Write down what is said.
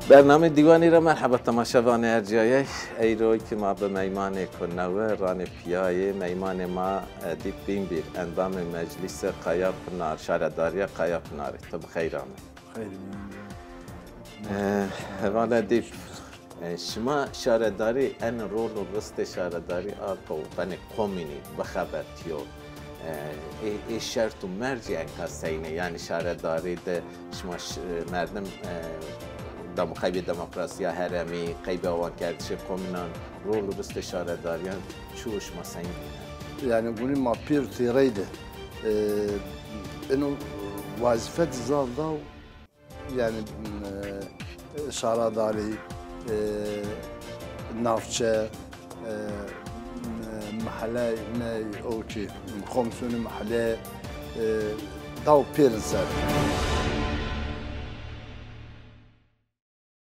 برنامه دیوانی را مرحبا تماشاوان ارجایی ای روی که ما به میمان کنوه ران پیای میمان ما دیپ بین بیر اندام مجلس قایا پنار شهرداری قایا پناری تو بخیر آمد. خیر والا دیپ شما شهرداری ان رول و رست شهرداری آقا بن قومینی بخبرتیو ای شرط و مرجی انکاسینه یعنی شهرداری ده شما مردم دموقعی دموکراسی هرمی قیب آوان کردش قومنان رول و رست شهرداریان چوش ما سین بینن يعني بقولي ما بير تيريده انه وظيفه زالدا يعني شهرداری نافچه محله اوكي كومسيون محله داو بيرنسر